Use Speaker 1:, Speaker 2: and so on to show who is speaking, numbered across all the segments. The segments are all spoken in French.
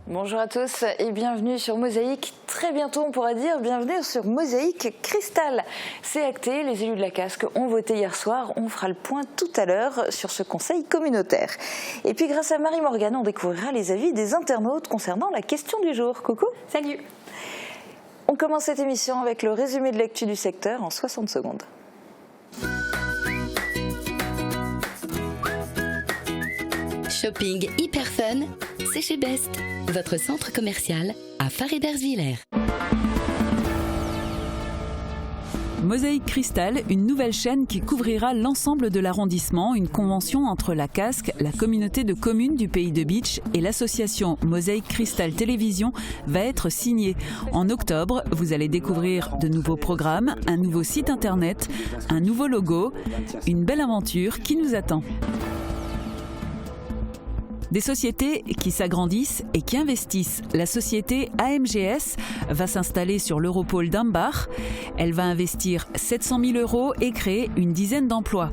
Speaker 1: Bonjour à tous et bienvenue sur Mosaïque. Très bientôt, on pourra dire bienvenue sur Mosaïque Cristal. C'est acté, les élus de la Casque ont voté hier soir. On fera le point tout à l'heure sur ce conseil communautaire. Et puis grâce à Marie-Morgane, on découvrira les avis des internautes concernant la question du jour. Coucou.
Speaker 2: Salut.
Speaker 1: On commence cette émission avec le résumé de l'actu du secteur en 60 secondes.
Speaker 3: Shopping hyper fun, c'est chez Best, votre centre commercial à Fare-Ebersviller.
Speaker 4: Mosaïque Cristal, une nouvelle chaîne qui couvrira l'ensemble de l'arrondissement, une convention entre la Casque, la communauté de communes du Pays de Bitche et l'association Mosaïque Cristal Télévision va être signée. En octobre, vous allez découvrir de nouveaux programmes, un nouveau site internet, un nouveau logo, une belle aventure qui nous attend. Des sociétés qui s'agrandissent et qui investissent. La société AMGS va s'installer sur l'Europole d'Ambach. Elle va investir 700 000 € et créer une dizaine d'emplois.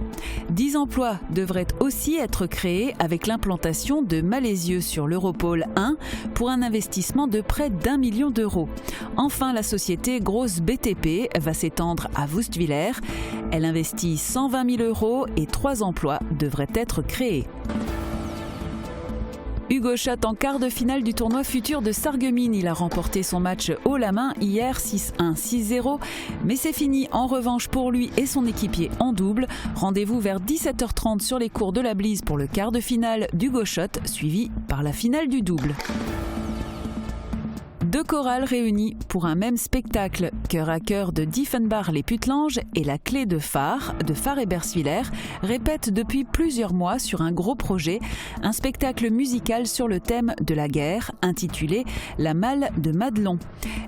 Speaker 4: 10 emplois devraient aussi être créés avec l'implantation de Malaisieux sur l'Europole 1 pour un investissement de près d'1 million d'euros. Enfin, la société Grosse BTP va s'étendre à Woestwiller. Elle investit 120 000 € et 3 emplois devraient être créés. Hugo Schott en quart de finale du tournoi futur de Sarreguemines. Il a remporté son match haut la main hier 6-1, 6-0. Mais c'est fini en revanche pour lui et son équipier en double. Rendez-vous vers 17h30 sur les cours de la Blise pour le quart de finale d'Hugo Schott, suivi par la finale du double. Deux chorales réunies pour un même spectacle, Cœur à cœur de Diefenbach-les-Putlanges et La Clé de Fare-Ebersviller, répètent depuis plusieurs mois sur un gros projet, un spectacle musical sur le thème de la guerre, intitulé La Malle de Madelon.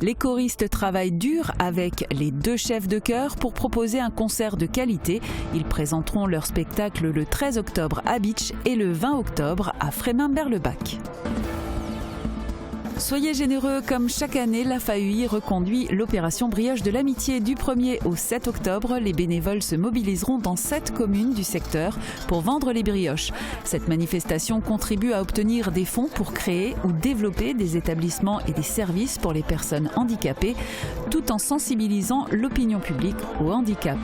Speaker 4: Les choristes travaillent dur avec les deux chefs de chœur pour proposer un concert de qualité. Ils présenteront leur spectacle le 13 octobre à Bitche et le 20 octobre à Frémin-Berlebach. Soyez généreux, comme chaque année, la FAUI reconduit l'opération Brioche de l'Amitié du 1er au 7 octobre. Les bénévoles se mobiliseront dans 7 communes du secteur pour vendre les brioches. Cette manifestation contribue à obtenir des fonds pour créer ou développer des établissements et des services pour les personnes handicapées, tout en sensibilisant l'opinion publique au handicap.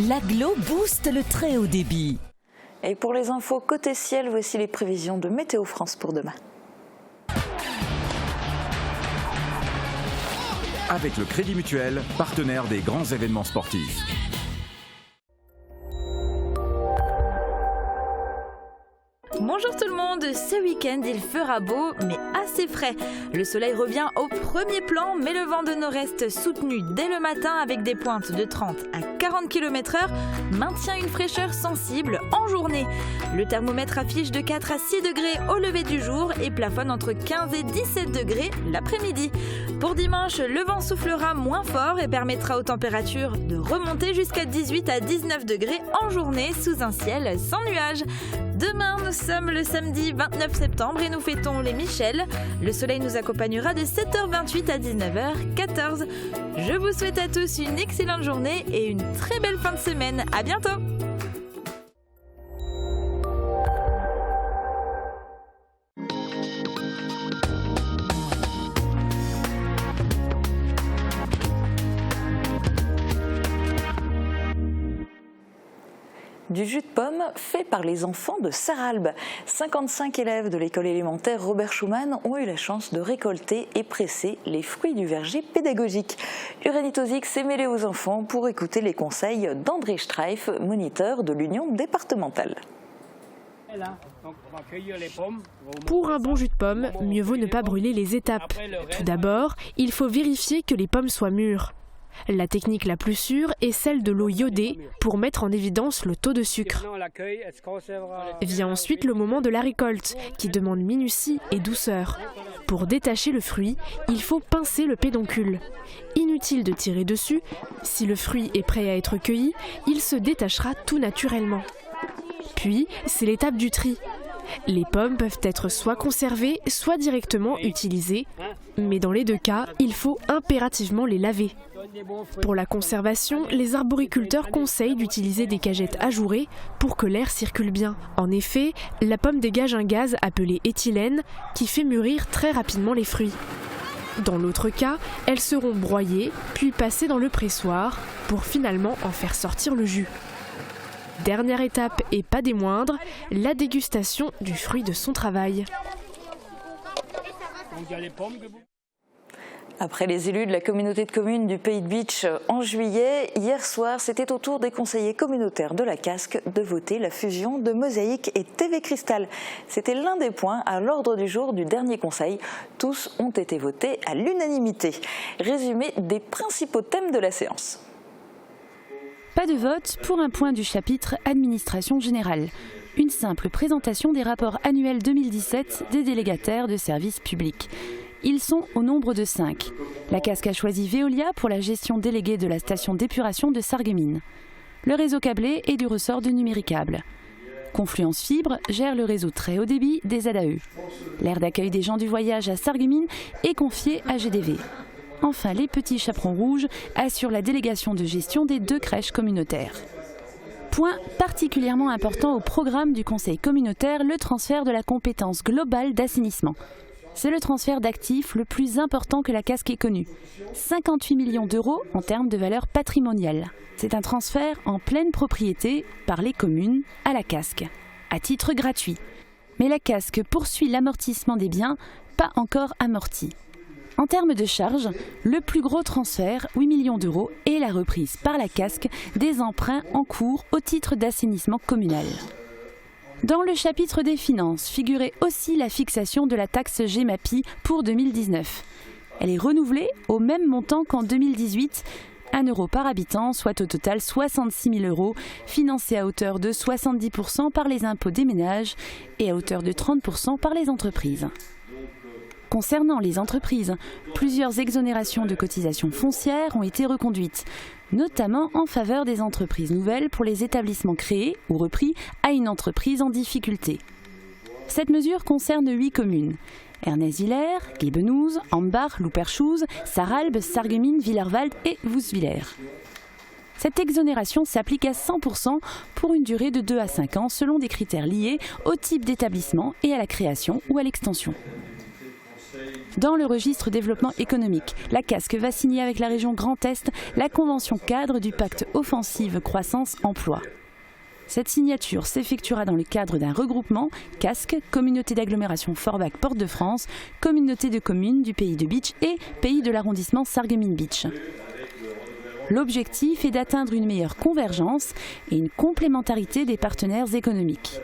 Speaker 5: L'Aglo booste le très haut débit.
Speaker 1: Et pour les infos côté ciel, voici les prévisions de Météo France pour demain.
Speaker 6: Avec le Crédit Mutuel, partenaire des grands événements sportifs.
Speaker 2: Bonjour tout le monde, ce week-end il fera beau mais assez frais. Le soleil revient au premier plan mais le vent de nord-est soutenu dès le matin avec des pointes de 30 à 40 km/h maintient une fraîcheur sensible en journée. Le thermomètre affiche de 4 à 6 degrés au lever du jour et plafonne entre 15 et 17 degrés l'après-midi. Pour dimanche, le vent soufflera moins fort et permettra aux températures de remonter jusqu'à 18 à 19 degrés en journée sous un ciel sans nuages. Demain, nous sommes le samedi 29 septembre et nous fêtons les Michel. Le soleil nous accompagnera de 7h28 à 19h14. Je vous souhaite à tous une excellente journée et une très belle fin de semaine. À bientôt!
Speaker 1: Du jus de pomme fait par les enfants de Sarralbe. 55 élèves de l'école élémentaire Robert Schumann ont eu la chance de récolter et presser les fruits du verger pédagogique. L'Uranitosic s'est mêlé aux enfants pour écouter les conseils d'André Streif, moniteur de l'Union départementale.
Speaker 7: Pour un bon jus de pomme, mieux vaut ne pas brûler les étapes. Tout d'abord, il faut vérifier que les pommes soient mûres. La technique la plus sûre est celle de l'eau iodée pour mettre en évidence le taux de sucre. Vient ensuite le moment de la récolte, qui demande minutie et douceur. Pour détacher le fruit, il faut pincer le pédoncule. Inutile de tirer dessus, si le fruit est prêt à être cueilli, il se détachera tout naturellement. Puis, c'est l'étape du tri. Les pommes peuvent être soit conservées, soit directement utilisées, mais dans les deux cas, il faut impérativement les laver. Pour la conservation, les arboriculteurs conseillent d'utiliser des cagettes ajourées pour que l'air circule bien. En effet, la pomme dégage un gaz appelé éthylène qui fait mûrir très rapidement les fruits. Dans l'autre cas, elles seront broyées, puis passées dans le pressoir pour finalement en faire sortir le jus. Dernière étape et pas des moindres, la dégustation du fruit de son travail.
Speaker 1: Après les élus de la communauté de communes du Pays de Bitche en juillet, hier soir, c'était au tour des conseillers communautaires de la Casque de voter la fusion de Mosaïque et TV Cristal. C'était l'un des points à l'ordre du jour du dernier conseil. Tous ont été votés à l'unanimité. Résumé des principaux thèmes de la séance.
Speaker 8: Pas de vote pour un point du chapitre Administration générale. Une simple présentation des rapports annuels 2017 des délégataires de services publics. Ils sont au nombre de 5. La Casque a choisi Veolia pour la gestion déléguée de la station d'épuration de Sarreguemines. Le réseau câblé est du ressort de Numéricable. Confluence Fibre gère le réseau très haut débit des ZAE. L'aire d'accueil des gens du voyage à Sarreguemines est confiée à GDV. Enfin, les petits chaperons rouges assurent la délégation de gestion des 2 crèches communautaires. Point particulièrement important au programme du Conseil communautaire, le transfert de la compétence globale d'assainissement. C'est le transfert d'actifs le plus important que la Casque ait connu. 58 millions d'euros en termes de valeur patrimoniale. C'est un transfert en pleine propriété par les communes à la Casque, à titre gratuit. Mais la Casque poursuit l'amortissement des biens, pas encore amortis. En termes de charges, le plus gros transfert, 8 millions d'euros, est la reprise par la Casque des emprunts en cours au titre d'assainissement communal. Dans le chapitre des finances figurait aussi la fixation de la taxe Gemapi pour 2019. Elle est renouvelée au même montant qu'en 2018, 1 euro par habitant, soit au total 66 000 euros, financés à hauteur de 70% par les impôts des ménages et à hauteur de 30% par les entreprises. Concernant les entreprises, plusieurs exonérations de cotisations foncières ont été reconduites, notamment en faveur des entreprises nouvelles pour les établissements créés ou repris à une entreprise en difficulté. Cette mesure concerne 8 communes. Ernest-Villers, Guébenouz, Ambach, Louperchouz, Sarralbe, Sarreguemines, Villerwald et Wouswiller. Cette exonération s'applique à 100% pour une durée de 2 à 5 ans selon des critères liés au type d'établissement et à la création ou à l'extension. Dans le registre développement économique, la Casque va signer avec la région Grand Est la convention cadre du pacte offensive croissance-emploi. Cette signature s'effectuera dans le cadre d'un regroupement Casque, communauté d'agglomération Forbach-Porte de France, communauté de communes du Pays de Bitche et Pays de l'arrondissement Sarreguemines-Bitche. L'objectif est d'atteindre une meilleure convergence et une complémentarité des partenaires économiques.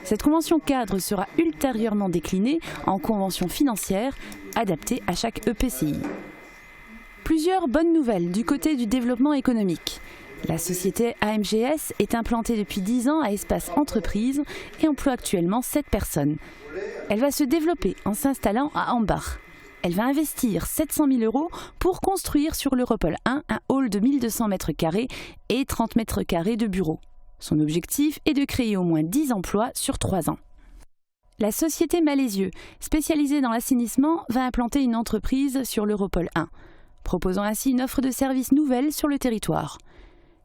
Speaker 8: Cette convention cadre sera ultérieurement déclinée en convention financière adaptée à chaque EPCI. Plusieurs bonnes nouvelles du côté du développement économique. La société AMGS est implantée depuis 10 ans à Espace Entreprise et emploie actuellement 7 personnes. Elle va se développer en s'installant à Ambach. Elle va investir 700 000 euros pour construire sur l'Europol 1 un hall de 1200 m² et 30 m² de bureaux. Son objectif est de créer au moins 10 emplois sur 3 ans. La société Malaisieux, spécialisée dans l'assainissement, va implanter une entreprise sur l'Europol 1, proposant ainsi une offre de services nouvelle sur le territoire.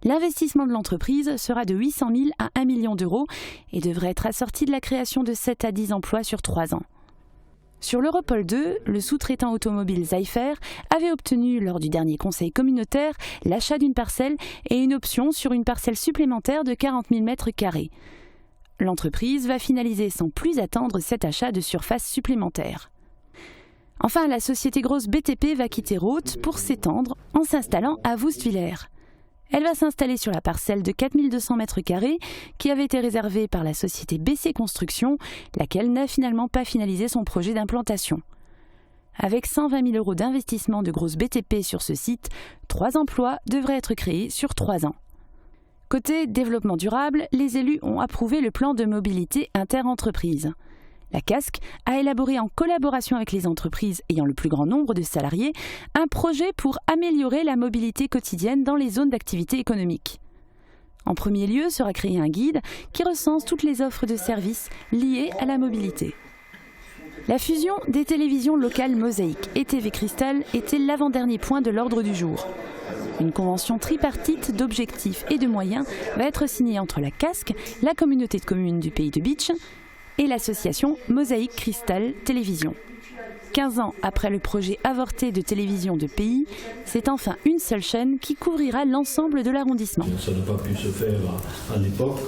Speaker 8: L'investissement de l'entreprise sera de 800 000 à 1 million d'euros et devrait être assorti de la création de 7 à 10 emplois sur 3 ans. Sur l'Europol 2, le sous-traitant automobile Zyfer avait obtenu lors du dernier conseil communautaire l'achat d'une parcelle et une option sur une parcelle supplémentaire de 40 000 m². L'entreprise va finaliser sans plus attendre cet achat de surface supplémentaire. Enfin, la société grosse BTP va quitter Roth pour s'étendre en s'installant à Wouswiller. Elle va s'installer sur la parcelle de 4200 m² qui avait été réservée par la société BC Construction, laquelle n'a finalement pas finalisé son projet d'implantation. Avec 120 000 € d'investissement de grosses BTP sur ce site, 3 emplois devraient être créés sur 3 ans. Côté développement durable, les élus ont approuvé le plan de mobilité inter-entreprise. La CASC a élaboré en collaboration avec les entreprises ayant le plus grand nombre de salariés un projet pour améliorer la mobilité quotidienne dans les zones d'activité économique. En premier lieu sera créé un guide qui recense toutes les offres de services liées à la mobilité. La fusion des télévisions locales Mosaïque et TV Cristal était l'avant-dernier point de l'ordre du jour. Une convention tripartite d'objectifs et de moyens va être signée entre la CASC, la communauté de communes du Pays de Bitche et l'association Mosaïque Cristal Télévision. 15 ans après le projet avorté de télévision de Pays, c'est enfin une seule chaîne qui couvrira l'ensemble de l'arrondissement.
Speaker 9: Ça n'a pas pu se faire à l'époque.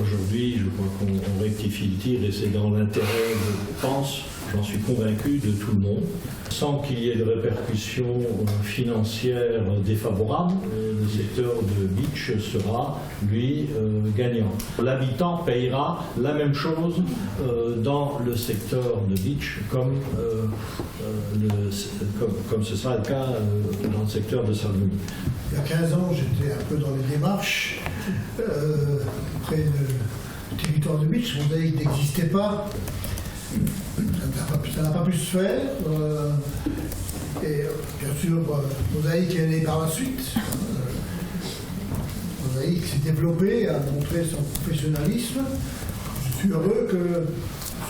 Speaker 9: Aujourd'hui, je crois qu'on rectifie le tir et c'est dans l'intérêt, je pense, j'en suis convaincu, de tout le monde. Sans qu'il y ait de répercussions financières défavorables, le secteur de Bitche sera, lui, gagnant. L'habitant payera la même chose dans le secteur de Bitche comme ce sera le cas dans le secteur de Sarreguemines.
Speaker 10: Il y a 15 ans, j'étais un peu dans les démarches. Après le territoire de Bitche, Mosaïque n'existait pas. Ça n'a pas pu se faire. Et bien sûr, Mosaïque est né par la suite. Mosaïque s'est développé, a montré son professionnalisme. Je suis heureux que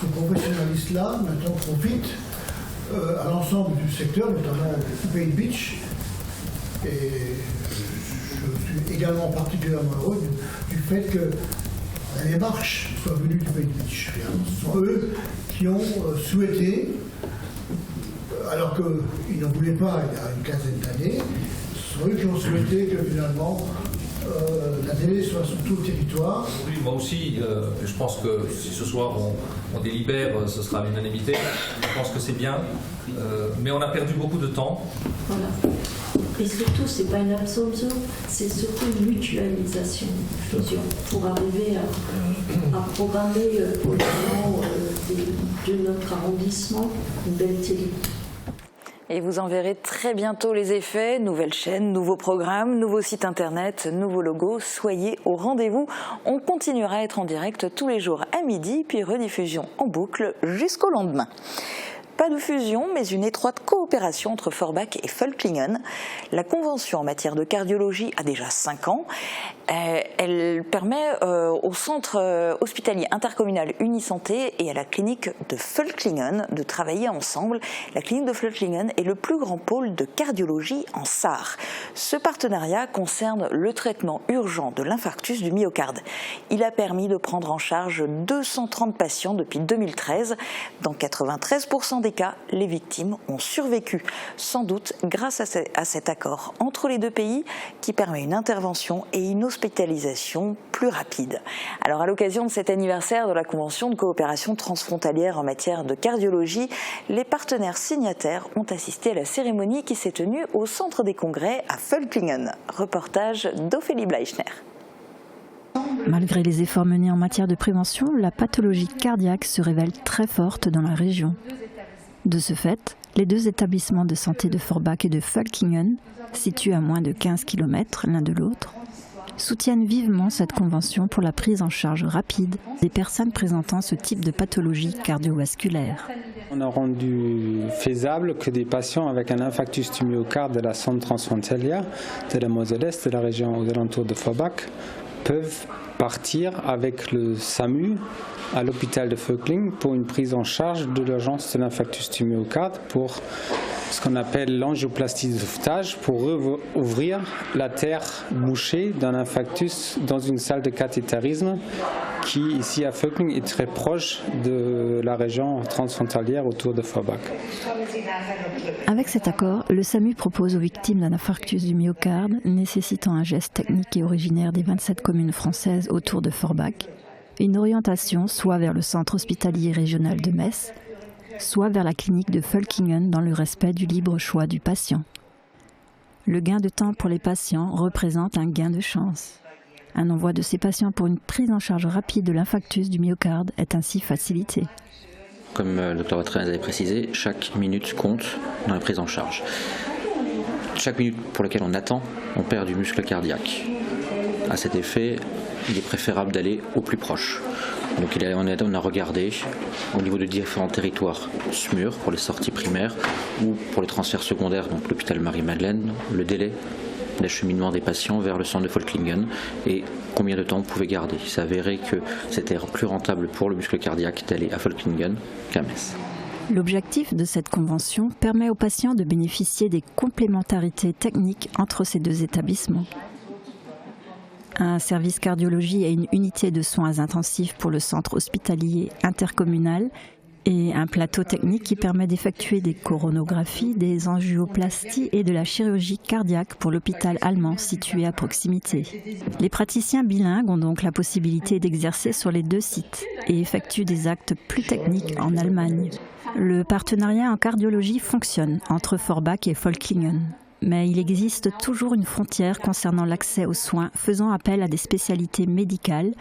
Speaker 10: ce professionnalisme-là, maintenant, profite à l'ensemble du secteur, notamment du Pays de Bitche. Et je suis également particulièrement heureux du fait que les marches soient venues du Pays de Bitche. Ce sont eux qui ont souhaité, alors qu'ils n'en voulaient pas il y a une quinzaine d'années, ce sont eux qui ont souhaité que finalement la télé soit sur tout le territoire.
Speaker 11: Oui, moi aussi, je pense que si ce soir on délibère, ce sera à l'unanimité. Je pense que c'est bien, mais on a perdu beaucoup de temps.
Speaker 12: Voilà. Et surtout, c'est pas une absorption, c'est surtout une mutualisation, fusion, pour arriver à programmer au niveau de notre arrondissement une belle télé.
Speaker 1: Et vous en verrez très bientôt les effets, nouvelles chaînes, nouveaux programmes, nouveaux sites internet, nouveaux logos. Soyez au rendez-vous. On continuera à être en direct tous les jours à midi, puis rediffusion en boucle jusqu'au lendemain. Pas de fusion, mais une étroite coopération entre Forbach et Völklingen. La convention en matière de cardiologie a déjà 5 ans. Elle permet au centre hospitalier intercommunal Unisanté et à la clinique de Völklingen de travailler ensemble. La clinique de Völklingen est le plus grand pôle de cardiologie en Sarre. Ce partenariat concerne le traitement urgent de l'infarctus du myocarde. Il a permis de prendre en charge 230 patients depuis 2013. Dans 93% des cas, les victimes ont survécu, sans doute grâce à cet accord entre les deux pays qui permet une intervention et une hospitalisation plus rapide. Alors à l'occasion de cet anniversaire de la Convention de coopération transfrontalière en matière de cardiologie, les partenaires signataires ont assisté à la cérémonie qui s'est tenue au Centre des Congrès à Völklingen. Reportage d'Ophélie Bleichner.
Speaker 13: Malgré les efforts menés en matière de prévention, la pathologie cardiaque se révèle très forte dans la région. De ce fait, les deux établissements de santé de Forbach et de Völklingen, situés à moins de 15 km l'un de l'autre, soutiennent vivement cette convention pour la prise en charge rapide des personnes présentant ce type de pathologie cardiovasculaire.
Speaker 14: On a rendu faisable que des patients avec un infarctus du myocarde de la zone transfrontalière, de la Moselle-Est, de la région aux alentours de Forbach, peuvent partir avec le SAMU à l'hôpital de Völklingen pour une prise en charge de l'urgence de l'infarctus du myocarde pour ce qu'on appelle l'angioplastie de sauvetage, pour ouvrir l'artère bouchée d'un infarctus dans une salle de cathétérisme qui, ici à Völklingen, est très proche de la région transfrontalière autour de Forbach.
Speaker 13: Avec cet accord, le SAMU propose aux victimes d'un infarctus du myocarde nécessitant un geste technique et originaire des 27 communes françaises autour de Forbach une orientation soit vers le centre hospitalier régional de Metz, soit vers la clinique de Völklingen dans le respect du libre choix du patient. Le gain de temps pour les patients représente un gain de chance. Un envoi de ces patients pour une prise en charge rapide de l'infarctus du myocarde est ainsi facilité.
Speaker 15: comme le Dr Watrez avait précisé, chaque minute compte dans la prise en charge. Chaque minute pour laquelle on attend, on perd du muscle cardiaque. À cet effet, il est préférable d'aller au plus proche. Donc on a regardé au niveau de différents territoires SMUR pour les sorties primaires ou pour les transferts secondaires, donc l'hôpital Marie-Madeleine, le délai d'acheminement des patients vers le centre de Völklingen et combien de temps on pouvait garder. Il s'est avéré que c'était plus rentable pour le muscle cardiaque d'aller à Völklingen qu'à Metz.
Speaker 13: L'objectif de cette convention permet aux patients de bénéficier des complémentarités techniques entre ces deux établissements. Un service cardiologie et une unité de soins intensifs pour le centre hospitalier intercommunal et un plateau technique qui permet d'effectuer des coronographies, des angioplasties et de la chirurgie cardiaque pour l'hôpital allemand situé à proximité. Les praticiens bilingues ont donc la possibilité d'exercer sur les deux sites et effectuent des actes plus techniques en Allemagne. Le partenariat en cardiologie fonctionne entre Forbach et Völklingen. Mais il existe toujours une frontière concernant l'accès aux soins faisant appel à des spécialités médicales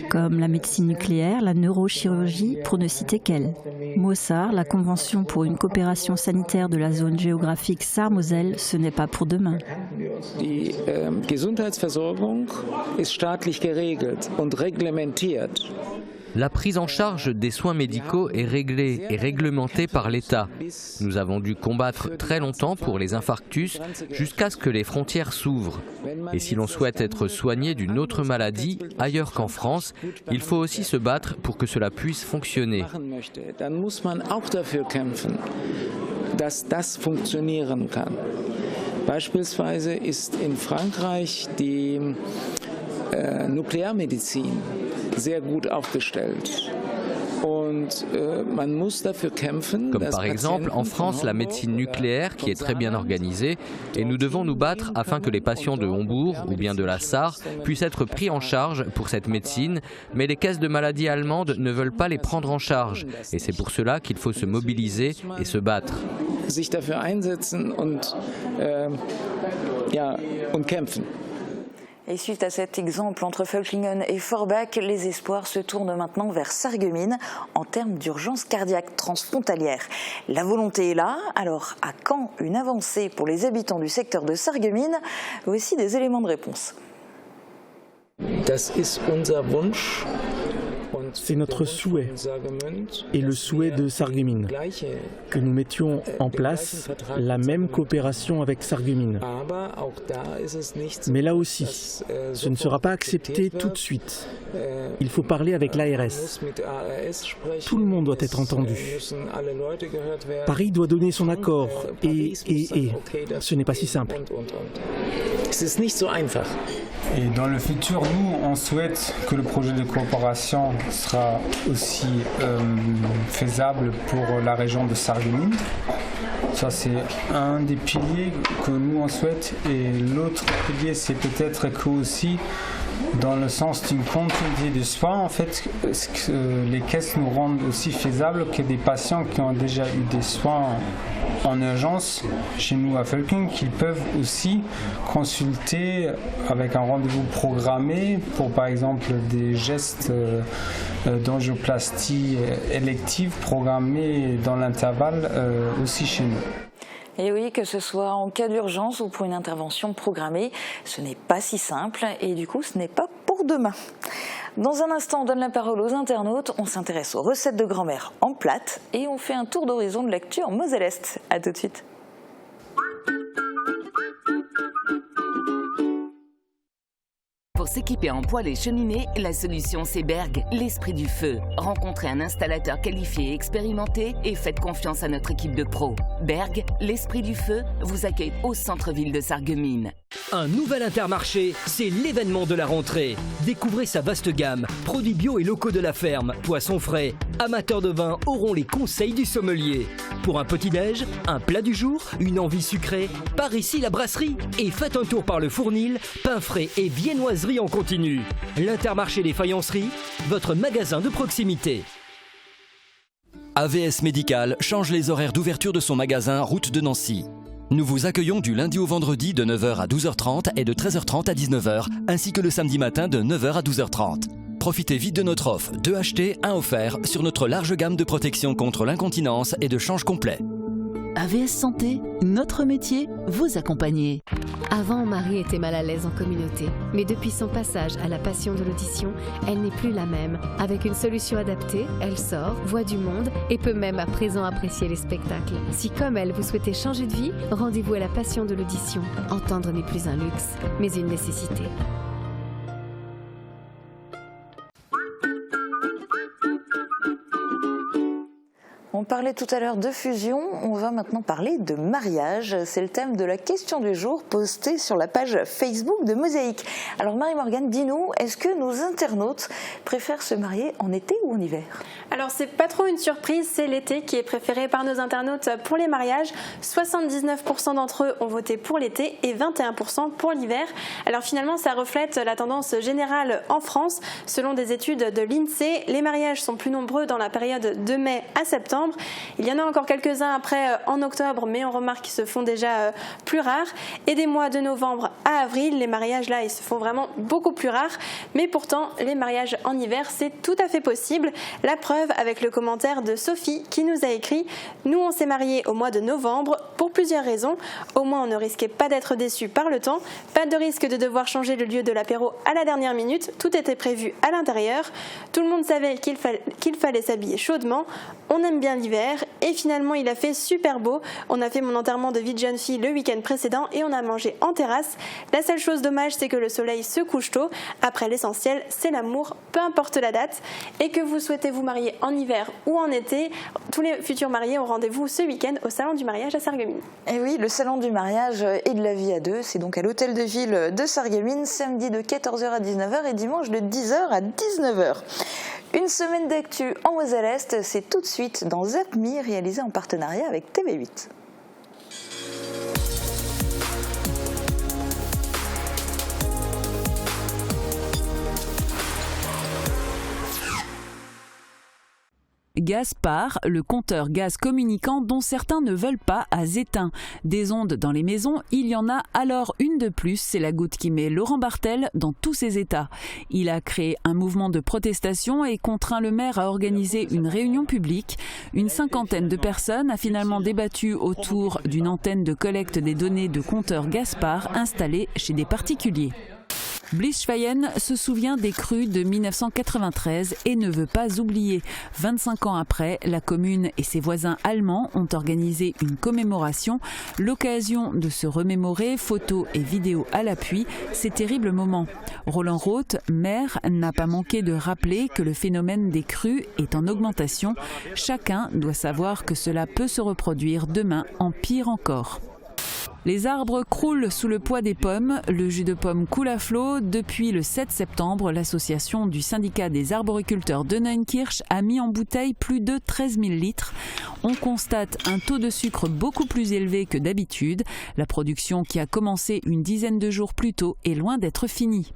Speaker 13: comme la médecine nucléaire, la neurochirurgie, pour ne citer qu'elles. Mossar, la Convention pour une coopération sanitaire de la zone géographique Sarre-Moselle, ce n'est pas pour demain.
Speaker 16: Die Gesundheitsversorgung ist staatlich geregelt und reglementiert.
Speaker 17: La prise en charge des soins médicaux est réglée et réglementée par l'État. Nous avons dû combattre très longtemps pour les infarctus jusqu'à ce que les frontières s'ouvrent. Et si l'on souhaite être soigné d'une autre maladie ailleurs qu'en France, il faut aussi se battre pour que cela puisse fonctionner.
Speaker 16: Dann muss man auch dafür kämpfen, dass das funktionieren kann. Beispielsweise ist in Frankreich die Nuklearmedizin sehr gut aufgestellt.
Speaker 17: Comme par exemple en France la médecine nucléaire qui est très bien organisée et nous devons nous battre afin que les patients de Hombourg ou bien de la Sarre puissent être pris en charge pour cette médecine, mais les caisses de maladies allemandes ne veulent pas les prendre en charge et c'est pour cela qu'il faut se mobiliser et se battre.
Speaker 16: Sich dafür einsetzen und kämpfen.
Speaker 1: Et suite à cet exemple entre Völklingen et Forbach, les espoirs se tournent maintenant vers Sarreguemines en termes d'urgence cardiaque transfrontalière. La volonté est là, alors à quand une avancée pour les habitants du secteur de Sarreguemines? Voici des éléments de réponse.
Speaker 16: Das ist unser Wunsch.
Speaker 18: C'est notre souhait et le souhait de Sarreguemines que nous mettions en place la même coopération avec Sarreguemines. Mais là aussi, ce ne sera pas accepté tout de suite. Il faut parler avec l'ARS. Tout le monde doit être entendu. Paris doit donner son accord et ce n'est pas si simple.
Speaker 14: Et dans le futur, nous, on souhaite que le projet de coopération sera aussi faisable pour la région de Sarreguemines. Ça, c'est un des piliers que nous, on souhaite. Et l'autre pilier, c'est peut-être que aussi, dans le sens d'une continuité de soins, en fait, les caisses nous rendent aussi faisables que des patients qui ont déjà eu des soins en urgence chez nous à Völklingen, qu'ils peuvent aussi consulter avec un rendez-vous programmé pour par exemple des gestes d'angioplastie élective programmés dans l'intervalle aussi chez nous.
Speaker 1: Et oui, que ce soit en cas d'urgence ou pour une intervention programmée, ce n'est pas si simple et du coup ce n'est pas pour demain. Dans un instant, on donne la parole aux internautes, on s'intéresse aux recettes de grand-mère en plate et on fait un tour d'horizon de l'actu en Moselle-Est. A tout de suite.
Speaker 3: Pour s'équiper en poêle et cheminée, la solution c'est Berg, l'esprit du feu. Rencontrez un installateur qualifié et expérimenté et faites confiance à notre équipe de pros. Berg, l'esprit du feu, vous accueille au centre-ville de Sarreguemines.
Speaker 19: Un nouvel Intermarché, c'est l'événement de la rentrée. Découvrez sa vaste gamme, produits bio et locaux de la ferme, poissons frais. Amateurs de vin auront les conseils du sommelier. Pour un petit-déj, un plat du jour, une envie sucrée, par ici la brasserie et faites un tour par le Fournil, pain frais et viennoiserie en continu. L'Intermarché des faïenceries, votre magasin de proximité.
Speaker 20: AVS Médical change les horaires d'ouverture de son magasin route de Nancy. Nous vous accueillons du lundi au vendredi de 9h à 12h30 et de 13h30 à 19h, ainsi que le samedi matin de 9h à 12h30. Profitez vite de notre offre, 2 achetés, 1 offert sur notre large gamme de protection contre l'incontinence et de change complet.
Speaker 5: AVS Santé, notre métier, vous accompagner.
Speaker 21: Avant, Marie était mal à l'aise en communauté. Mais depuis son passage à la passion de l'audition, elle n'est plus la même. Avec une solution adaptée, elle sort, voit du monde et peut même à présent apprécier les spectacles. Si comme elle, vous souhaitez changer de vie, rendez-vous à la passion de l'audition. Entendre n'est plus un luxe, mais une nécessité.
Speaker 1: On parlait tout à l'heure de fusion, on va maintenant parler de mariage. C'est le thème de la question du jour postée sur la page Facebook de Mosaïque. Alors Marie-Morgane, dis-nous, est-ce que nos internautes préfèrent se marier en été ou en hiver?
Speaker 22: Alors c'est pas trop une surprise, c'est l'été qui est préféré par nos internautes pour les mariages. 79% d'entre eux ont voté pour l'été et 21% pour l'hiver. Alors finalement ça reflète la tendance générale en France. Selon des études de l'INSEE, les mariages sont plus nombreux dans la période de mai à septembre. Il y en a encore quelques-uns après en octobre, mais on remarque qu'ils se font déjà plus rares. Et des mois de novembre à avril, les mariages là, ils se font vraiment beaucoup plus rares. Mais pourtant, les mariages en hiver, c'est tout à fait possible. La preuve avec le commentaire de Sophie qui nous a écrit « Nous, on s'est mariés au mois de novembre pour plusieurs raisons. Au moins, on ne risquait pas d'être déçus par le temps. Pas de risque de devoir changer le lieu de l'apéro à la dernière minute. Tout était prévu à l'intérieur. Tout le monde savait qu'il fallait s'habiller chaudement. On aime bien l'hiver et finalement il a fait super beau. On a fait mon enterrement de vie de jeune fille le week-end précédent et on a mangé en terrasse. La seule chose dommage, c'est que le soleil se couche tôt. Après, l'essentiel, c'est l'amour, peu importe la date. Et que vous souhaitez vous marier en hiver ou en été, tous les futurs mariés ont rendez-vous ce week-end au salon du mariage à Sarreguemines.
Speaker 1: Et oui, le salon du mariage et de la vie à deux, c'est donc à l'hôtel de ville de Sarreguemines, samedi de 14h à 19h et dimanche de 10h à 19h. Une semaine d'actu en Moselle-Est, c'est tout de suite dans ZAPMI, réalisé en partenariat avec TV8.
Speaker 4: Gaspard, le compteur gaz communicant dont certains ne veulent pas à éteint. Des ondes dans les maisons, il y en a alors une de plus, c'est la goutte qui met Laurent Bartel dans tous ses états. Il a créé un mouvement de protestation et contraint le maire à organiser une réunion publique. Une 50aine de personnes a finalement débattu autour d'une antenne de collecte des données de compteur Gaspard installée chez des particuliers. Blischweyen se souvient des crues de 1993 et ne veut pas oublier. 25 ans après, la commune et ses voisins allemands ont organisé une commémoration, l'occasion de se remémorer, photos et vidéos à l'appui, ces terribles moments. Roland Roth, maire, n'a pas manqué de rappeler que le phénomène des crues est en augmentation. Chacun doit savoir que cela peut se reproduire demain en pire encore. Les arbres croulent sous le poids des pommes. Le jus de pomme coule à flot. Depuis le 7 septembre, l'association du syndicat des arboriculteurs de Neunkirch a mis en bouteille plus de 13 000 litres. On constate un taux de sucre beaucoup plus élevé que d'habitude. La production, qui a commencé une dizaine de jours plus tôt, est loin d'être finie.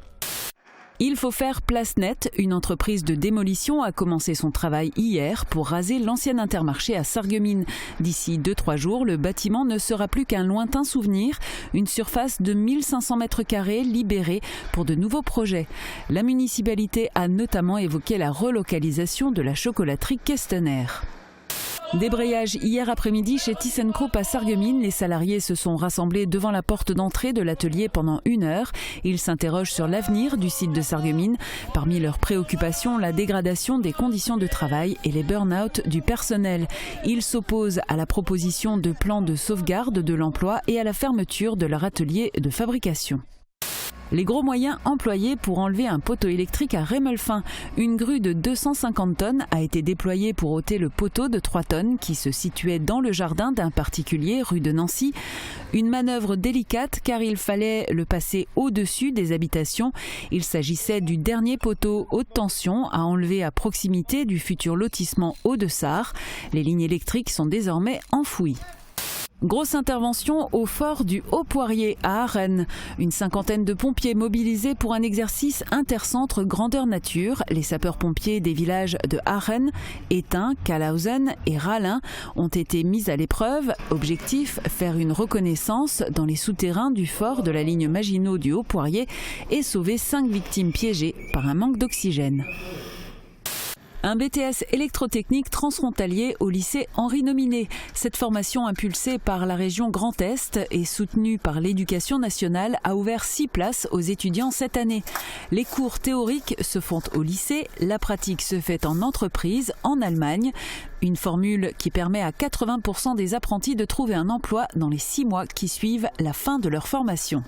Speaker 4: Il faut faire place nette. Une entreprise de démolition a commencé son travail hier pour raser l'ancien Intermarché à Sarreguemines. D'ici 2-3 jours, le bâtiment ne sera plus qu'un lointain souvenir, une surface de 1500 m² libérée pour de nouveaux projets. La municipalité a notamment évoqué la relocalisation de la chocolaterie Kestener. Débrayage hier après-midi chez ThyssenKrupp à Sarreguemines. Les salariés se sont rassemblés devant la porte d'entrée de l'atelier pendant 1 heure. Ils s'interrogent sur l'avenir du site de Sarreguemines. Parmi leurs préoccupations, la dégradation des conditions de travail et les burn-out du personnel. Ils s'opposent à la proposition de plan de sauvegarde de l'emploi et à la fermeture de leur atelier de fabrication. Les gros moyens employés pour enlever un poteau électrique à Rémelfin. Une grue de 250 tonnes a été déployée pour ôter le poteau de 3 tonnes qui se situait dans le jardin d'un particulier rue de Nancy. Une manœuvre délicate car il fallait le passer au-dessus des habitations. Il s'agissait du dernier poteau haute tension à enlever à proximité du futur lotissement Hauts-de-Sarre. Les lignes électriques sont désormais enfouies. Grosse intervention au fort du Haut-Poirier à Arène. Une cinquantaine de pompiers mobilisés pour un exercice intercentre grandeur nature. Les sapeurs-pompiers des villages de Arène, Étain, Calhausen et Rallin ont été mis à l'épreuve. Objectif, faire une reconnaissance dans les souterrains du fort de la ligne Maginot du Haut-Poirier et sauver 5 victimes piégées par un manque d'oxygène. Un BTS électrotechnique transfrontalier au lycée Henri Nominé. Cette formation impulsée par la région Grand Est et soutenue par l'Éducation nationale a ouvert 6 places aux étudiants cette année. Les cours théoriques se font au lycée, la pratique se fait en entreprise en Allemagne. Une formule qui permet à 80% des apprentis de trouver un emploi dans les 6 mois qui suivent la fin de leur formation.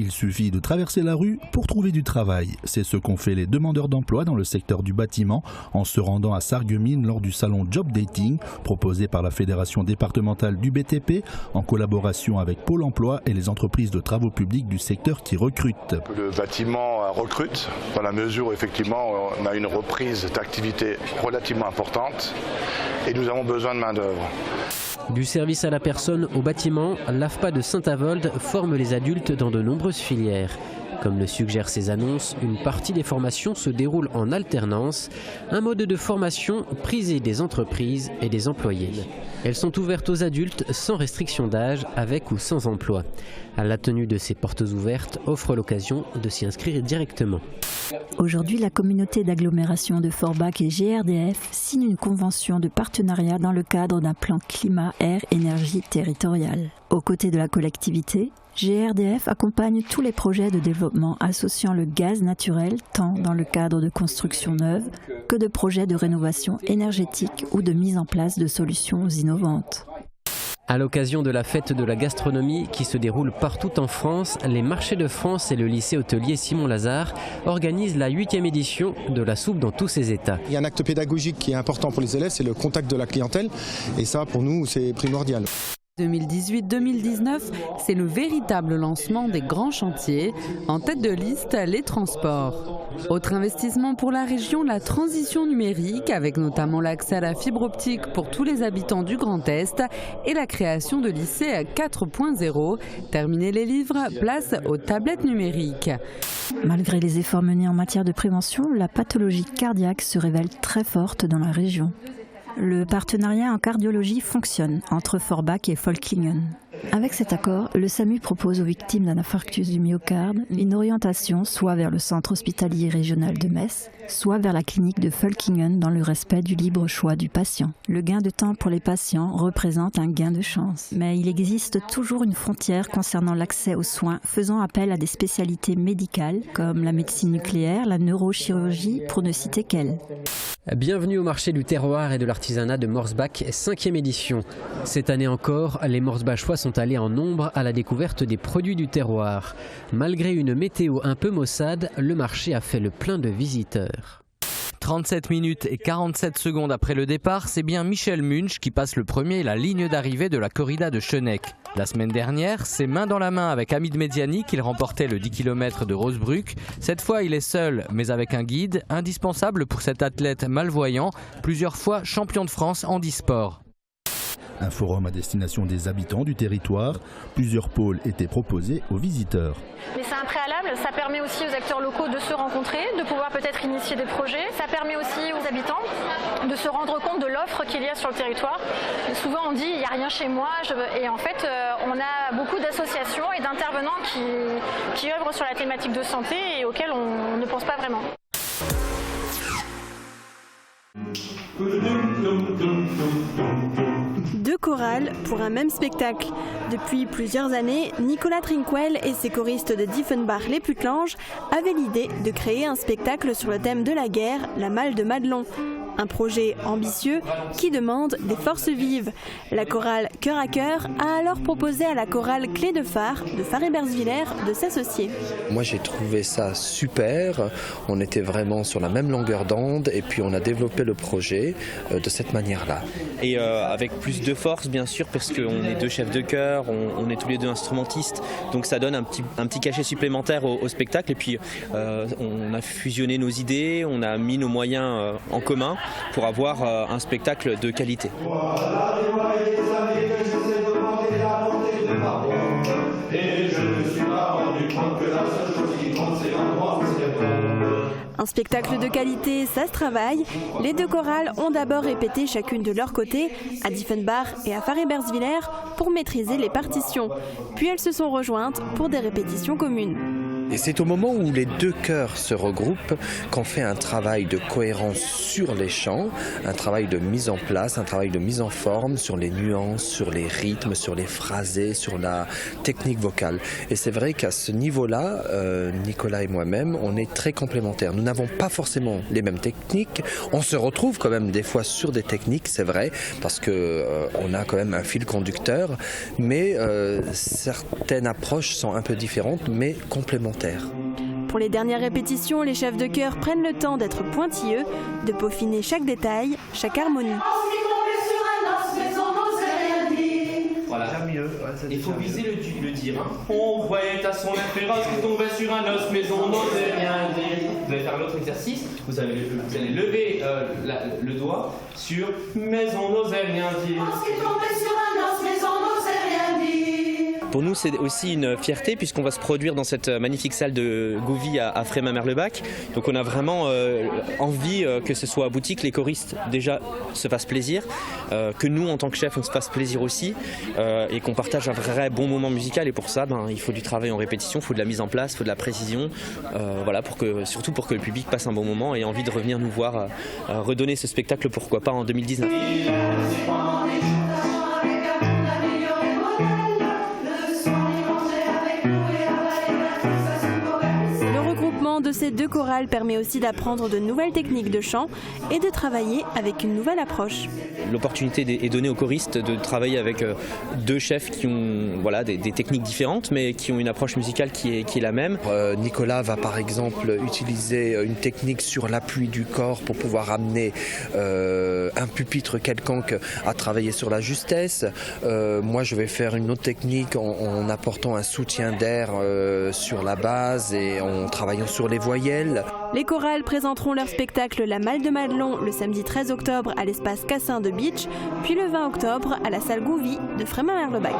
Speaker 2: Il suffit de traverser la rue pour trouver du travail. C'est ce qu'ont fait les demandeurs d'emploi dans le secteur du bâtiment en se rendant à Sarreguemines lors du salon Job Dating proposé par la Fédération départementale du BTP en collaboration avec Pôle emploi et les entreprises de travaux publics du secteur qui recrutent.
Speaker 6: Le bâtiment recrute dans la mesure où effectivement on a une reprise d'activité relativement importante et nous avons besoin de main-d'œuvre.
Speaker 23: Du service à la personne au bâtiment, l'AFPA de Saint-Avold forme les adultes dans de nombreuses filières. Comme le suggèrent ces annonces, une partie des formations se déroule en alternance, un mode de formation prisé des entreprises et des employés. Elles sont ouvertes aux adultes sans restriction d'âge, avec ou sans emploi. La tenue de ces portes ouvertes offre l'occasion de s'y inscrire directement.
Speaker 13: Aujourd'hui, la communauté d'agglomération de Forbach et GRDF signe une convention de partenariat dans le cadre d'un plan climat-air-énergie territorial. Aux côtés de la collectivité, GRDF accompagne tous les projets de développement associant le gaz naturel tant dans le cadre de construction neuve que de projets de rénovation énergétique ou de mise en place de solutions innovantes.
Speaker 23: À l'occasion de la fête de la gastronomie qui se déroule partout en France, les marchés de France et le lycée hôtelier Simon Lazare organisent la 8e édition de la soupe dans tous ses états.
Speaker 24: Il y a un acte pédagogique qui est important pour les élèves, c'est le contact de la clientèle et ça pour nous c'est primordial.
Speaker 25: 2018-2019, c'est le véritable lancement des grands chantiers. En tête de liste, les transports. Autre investissement pour la région, la transition numérique, avec notamment l'accès à la fibre optique pour tous les habitants du Grand Est et la création de lycées 4.0. Terminer les livres, place aux tablettes numériques.
Speaker 13: Malgré les efforts menés en matière de prévention, la pathologie cardiaque se révèle très forte dans la région. Le partenariat en cardiologie fonctionne entre Forbach et Völklingen. Avec cet accord, le SAMU propose aux victimes d'un infarctus du myocarde une orientation soit vers le centre hospitalier régional de Metz, soit vers la clinique de Völklingen dans le respect du libre choix du patient. Le gain de temps pour les patients représente un gain de chance. Mais il existe toujours une frontière concernant l'accès aux soins, faisant appel à des spécialités médicales comme la médecine nucléaire, la neurochirurgie, pour ne citer qu'elles.
Speaker 23: Bienvenue au marché du terroir et de l'artisanat de Morsbach, 5e édition. Cette année encore, les Morsbachois sont allés en nombre à la découverte des produits du terroir. Malgré une météo un peu maussade, le marché a fait le plein de visiteurs.
Speaker 17: 37 minutes et 47 secondes après le départ, c'est bien Michel Munch qui passe le premier la ligne d'arrivée de la corrida de Schöneck. La semaine dernière, c'est main dans la main avec Hamid Mediani qu'il remportait le 10 km de Rosebruck. Cette fois, il est seul, mais avec un guide, indispensable pour cet athlète malvoyant, plusieurs fois champion de France en handisport.
Speaker 2: Un forum à destination des habitants du territoire. Plusieurs pôles étaient proposés aux visiteurs.
Speaker 26: Mais c'est un préalable, ça permet aussi aux acteurs locaux de se rencontrer, de pouvoir peut-être initier des projets. Ça permet aussi aux habitants de se rendre compte de l'offre qu'il y a sur le territoire. Souvent on dit il n'y a rien chez moi, et en fait on a beaucoup d'associations et d'intervenants qui œuvrent sur la thématique de santé et auxquels on ne pense pas vraiment.
Speaker 22: Deux chorales pour un même spectacle. Depuis plusieurs années, Nicolas Trinquel et ses choristes de Diefenbach les Putlanges avaient l'idée de créer un spectacle sur le thème de la guerre, la Malle de Madelon. Un projet ambitieux qui demande des forces vives. La chorale Cœur à Cœur a alors proposé à la chorale Clé de Phare de Phare-et-Berzwiller de s'associer.
Speaker 27: Moi j'ai trouvé ça super, on était vraiment sur la même longueur d'onde et puis on a développé le projet de cette manière-là.
Speaker 28: Et avec plus de force bien sûr parce qu'on est deux chefs de chœur, on est tous les deux instrumentistes, donc ça donne un petit cachet supplémentaire au spectacle et puis on a fusionné nos idées, on a mis nos moyens en commun. pour avoir un spectacle de qualité.
Speaker 22: Un spectacle de qualité, ça se travaille. Les deux chorales ont d'abord répété chacune de leur côté, à Diefenbach et à Faré-Bersviller, pour maîtriser les partitions. Puis elles se sont rejointes pour des répétitions communes.
Speaker 27: Et c'est au moment où les deux chœurs se regroupent qu'on fait un travail de cohérence sur les chants, un travail de mise en place, un travail de mise en forme sur les nuances, sur les rythmes, sur les phrasés, sur la technique vocale. Et c'est vrai qu'à ce niveau-là, Nicolas et moi-même, on est très complémentaires. Nous n'avons pas forcément les mêmes techniques. On se retrouve quand même des fois sur des techniques, c'est vrai, parce que on a quand même un fil conducteur, mais certaines approches sont un peu différentes, mais complémentaires.
Speaker 22: Pour les dernières répétitions, les chefs de chœur prennent le temps d'être pointilleux, de peaufiner chaque détail, chaque harmonie.
Speaker 7: Voilà. Il faut viser le dire. On voyait à son espérance qui tombait sur un os, mais on n'osait rien dire. Vous allez faire l'autre exercice. Vous allez lever le doigt sur mais on n'osait rien dire.
Speaker 28: Pour nous, c'est aussi une fierté puisqu'on va se produire dans cette magnifique salle de Gouvy à Frémin-Merlebach. Donc on a vraiment envie que ce soit abouti, que les choristes déjà se fassent plaisir, que nous en tant que chefs on se fasse plaisir aussi et qu'on partage un vrai bon moment musical. Et pour ça, il faut du travail en répétition, il faut de la mise en place, il faut de la précision, voilà, surtout pour que le public passe un bon moment et ait envie de revenir nous voir redonner ce spectacle, pourquoi pas en 2019.
Speaker 22: De ces deux chorales permet aussi d'apprendre de nouvelles techniques de chant et de travailler avec une nouvelle approche.
Speaker 28: L'opportunité est donnée aux choristes de travailler avec deux chefs qui ont des techniques différentes mais qui ont une approche musicale qui est la même.
Speaker 27: Nicolas va par exemple utiliser une technique sur l'appui du corps pour pouvoir amener un pupitre quelconque à travailler sur la justesse. Moi je vais faire une autre technique en apportant un soutien d'air sur la base et en travaillant sur les voyelles.
Speaker 22: Les chorales présenteront leur spectacle La Malle de Madelon le samedi 13 octobre à l'espace Cassin de Beach, puis le 20 octobre à la salle Gouvy de Frémin-Merlebach.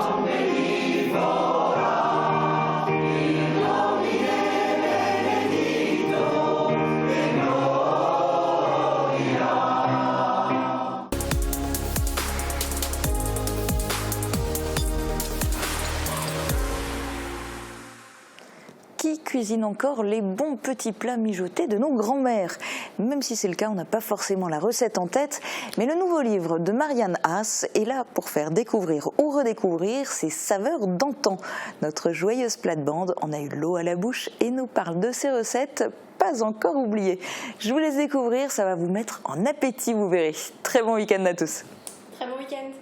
Speaker 1: Qui cuisine encore les bons petits plats mijotés de nos grands-mères? Même si c'est le cas, on n'a pas forcément la recette en tête, mais le nouveau livre de Marianne Haas est là pour faire découvrir ou redécouvrir ces saveurs d'antan. Notre joyeuse plate-bande en a eu l'eau à la bouche et nous parle de ces recettes pas encore oubliées. Je vous laisse découvrir, ça va vous mettre en appétit, vous verrez. Très bon week-end à tous.
Speaker 22: Très bon week-end.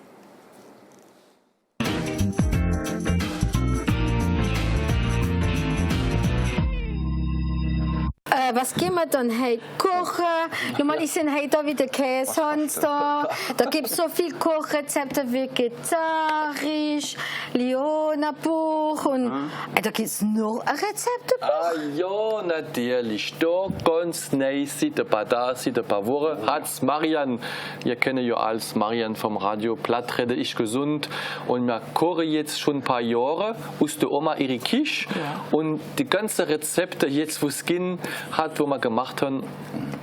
Speaker 8: Was gehen wir dann heute kochen? Normal sind heute auch wieder Käse da. Da gibt es so viele Kochrezepte, vegetarisch, Leona-Buch und da gibt es noch ein Rezeptebuch.
Speaker 9: Ja, natürlich. Da ganz neu seit ein paar Tagen, seit ein paar Wochen hat Marianne, ihr kennt ja als Marianne vom Radio Plattrede ist gesund und wir kochen jetzt schon ein paar Jahre aus der Oma ihre Küche und die ganzen Rezepte jetzt, wo es gehen, hat, wo wir gemacht haben,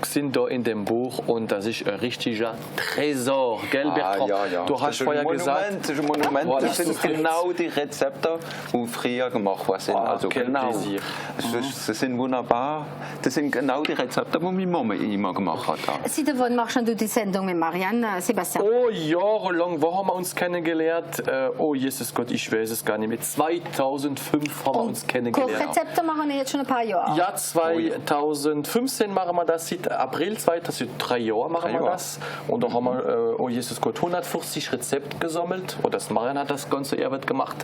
Speaker 9: sind da in dem Buch und das ist ein richtiger Tresor, gell Bertrand?
Speaker 10: Ja.
Speaker 9: Du hast vorher gesagt,
Speaker 10: das ist ein Monument, das sind genau die Rezepte, die früher gemacht worden sind. Also genau, das sind wunderbar, das sind genau die Rezepte, die meine Mama immer gemacht hat.
Speaker 8: Seit wann machst du die Sendung mit Marianne, Sebastian?
Speaker 9: Oh, jahrelang, wo haben wir uns kennengelernt? Oh, Jesus Gott, ich weiß es gar nicht mehr. 2005 haben wir uns kennengelernt.
Speaker 8: Kochrezepte machen wir jetzt schon ein paar Jahre.
Speaker 9: Ja, 2015 machen wir das, seit April 2003 Jahre machen wir das. Und da haben wir, oh Jesus Gott, 140 Rezepte gesammelt. Und das Marianne hat das ganze Arbeit gemacht.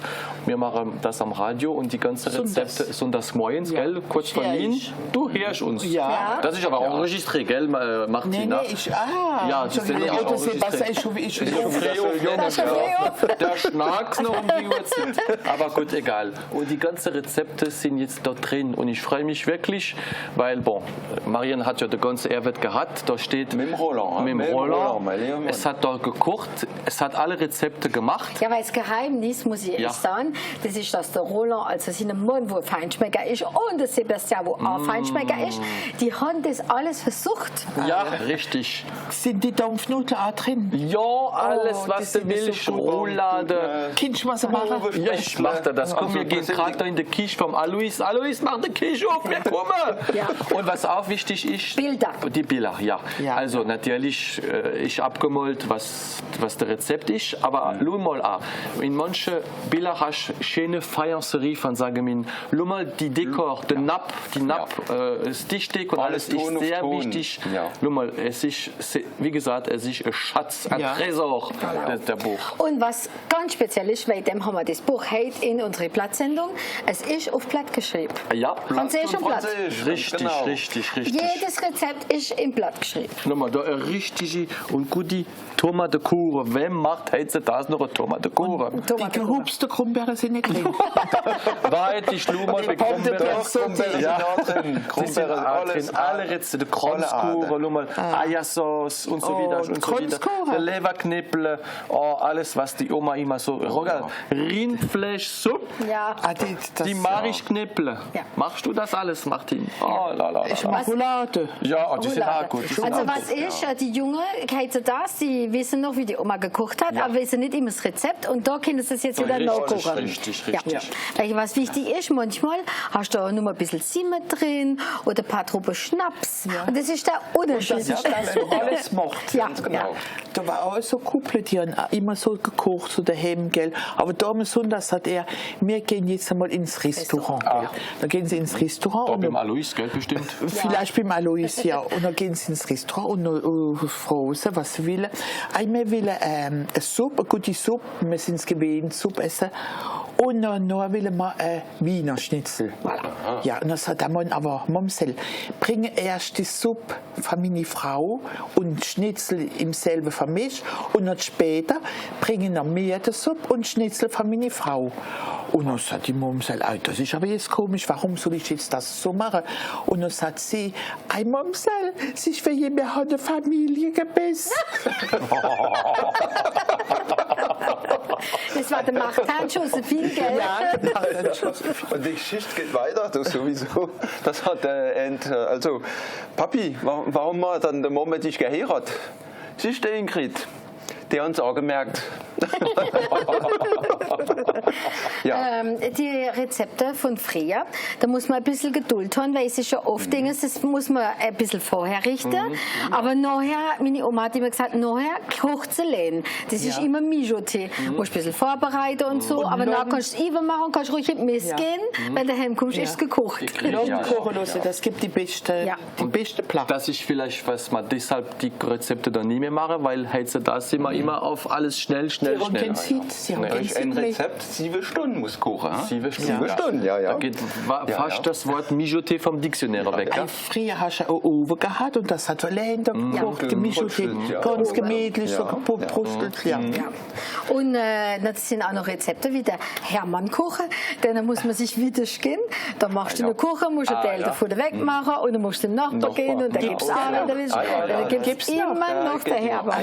Speaker 9: Wir machen das am Radio und die ganzen Rezepte sind das morgens, gell? Kurz vor Wien. Du hörst uns.
Speaker 10: Ja.
Speaker 9: Das ist aber auch enregistré, gell, Martina?
Speaker 10: Nee,
Speaker 9: ja, das ist nicht Der schnarkt noch um die Uhrzeit. Aber gut, egal. Und die ganzen Rezepte sind jetzt da drin. Und ich freue mich wirklich, weil, Marianne hat ja das er wird gehabt, da steht
Speaker 10: mit dem Roland.
Speaker 9: Es hat da gekocht, es hat alle Rezepte gemacht.
Speaker 8: Ja, weil das Geheimnis, muss ich ehrlich sagen, das ist, dass der Roland, also seine Mann, wo Feinschmecker ist, und der Sebastian, wo auch Feinschmecker ist, die haben das alles versucht.
Speaker 9: Ja, richtig.
Speaker 3: Sind die Dampfnudeln auch drin?
Speaker 9: Ja, alles, was du willst, Roulade.
Speaker 3: Kannst du was machen?
Speaker 9: Ja, ich mache das. Guck, wir gehen gerade da in die Küche vom Alois. Alois, mach die Küche auf, wir kommen. Ja. Und was auch wichtig ist,
Speaker 8: Bilder.
Speaker 9: Die Bilder, ja. Also natürlich ist abgemalt, was das Rezept ist, aber schau mal an. In manchen Bildern hast du schöne Fayencerie von, sagen wir, schau mal die Dekor, die Napp, das Tischdeck und alles ist sehr wichtig. Schau mal, es ist, wie gesagt, es ist ein Schatz, ein Tresor, der Buch.
Speaker 8: Und was ganz speziell ist, weil dem haben wir das Buch heute in unserer Plattsendung, es ist auf Blatt geschrieben.
Speaker 9: Ja,
Speaker 8: Französisch und Blatt.
Speaker 9: Richtig, genau. richtig.
Speaker 8: Jedes Rezept ist im Blatt geschrieben.
Speaker 9: Nochmal, da eine richtige und gute Tomatenkuchen. Wer macht heute das noch eine Tomatenkuchen?
Speaker 3: Die gehupste Krummbeeren sind nicht drin.
Speaker 9: Weit, die Schlummer, die Krummbeeren sind drin. Alle Rezepte, Kronzkuchen, Eiersauce und so wieder. Der Leberknippel, alles, was die Oma immer so. Rindfleischsuppe, die Marischknippel. Machst du das alles, Martin?
Speaker 3: Ich mache Roulade.
Speaker 9: Ja, das ist auch gut.
Speaker 8: Also was ist, die Jungen, die wissen noch, wie die Oma gekocht hat, aber wissen nicht immer das Rezept und da können sie es jetzt wieder nachkochen.
Speaker 9: Richtig.
Speaker 8: Weil was wichtig ist, manchmal hast du auch nur ein bisschen Zimt drin oder ein paar Tropfen Schnaps und das ist der Unterschied.
Speaker 3: Das ist das, was alles macht.
Speaker 8: Genau.
Speaker 3: Da war auch so Kuppel, die haben immer so gekocht, so daheim, gell. Aber da am Sonntag sagt er, wir gehen jetzt einmal ins Restaurant. Dann gehen sie ins Restaurant.
Speaker 9: Da beim Alois, gell, bestimmt?
Speaker 3: Vielleicht beim Alois, ja. Und dann gehen sie ins Restaurant und fragen sie, was sie wollen. Wir wollen eine Suppe, eine gute Suppe, wir sind es gewöhnt, Suppe essen. Und dann wollen wir Wiener Schnitzel. Ja, und dann sagt der Mann, aber Mamsell, bringe erst die Suppe von meiner Frau und Schnitzel im selben vermischt und dann später bringen wir mir die Suppe und Schnitzel von meiner Frau. Und dann sagt die Mamsell, das ist aber jetzt komisch, warum soll ich jetzt das so machen? Und dann sagt sie, Mamsell, sich für jemand hat eine Familie gebissen.
Speaker 8: Das war der Martin Josephine, gell?
Speaker 10: Ja, und die Geschichte geht weiter, das sowieso. Das hat also, Papi, warum hat dann der Mama dich geheiratet? Sie ist der Ingrid. Die haben es auch gemerkt.
Speaker 8: Die Rezepte von früher, da muss man ein bisschen Geduld haben, weil es ist ja oft Dinge, das muss man ein bisschen vorher richten. Aber nachher, meine Oma hat immer gesagt, nachher kocht sie allein. Das ist immer Mijoté. Du musst ein bisschen vorbereiten und so, aber dann kannst du es machen, kannst ruhig in Mist gehen, wenn du heimkommst, ist es gekocht.
Speaker 3: Das gibt die beste Platte.
Speaker 9: Das ist vielleicht, was man deshalb die Rezepte dann nie mehr machen, weil heute das immer auf alles schnell.
Speaker 3: Sie haben
Speaker 10: ein Rezept, 7 Stunden muss kochen.
Speaker 9: 7 Stunden,
Speaker 10: ja.
Speaker 9: Da geht fast das Wort Mijoté vom Diktionär weg.
Speaker 3: Früher hast du einen Ofen gehabt und das hat allein gekocht, Mijoté, ganz gemütlich, so gebrustelt.
Speaker 8: Und das sind auch noch Rezepte wie der Hermann kochen, dann muss man sich wieder gehen, da machst du eine Kuchen, musst einen Teil davon wegmachen und dann musst du zum Nachbar gehen und dann gibt es auch wieder, dann gibt es immer noch der Hermann.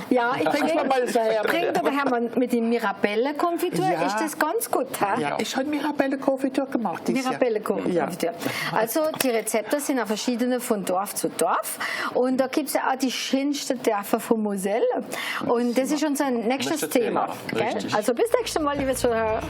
Speaker 8: Ja, ich bringe der Hermann mit dem Mirabelle-Konfitur, ist das ganz gut.
Speaker 3: Ja, ich habe Mirabelle-Konfitur gemacht.
Speaker 8: Mirabelle-Konfitur. Also die Rezepte sind auch verschiedene von Dorf zu Dorf und da gibt es ja auch die schönsten Dörfer von Moselle und das ist unser nächstes Thema. Also bis nächstes Mal, liebe Zuhörer.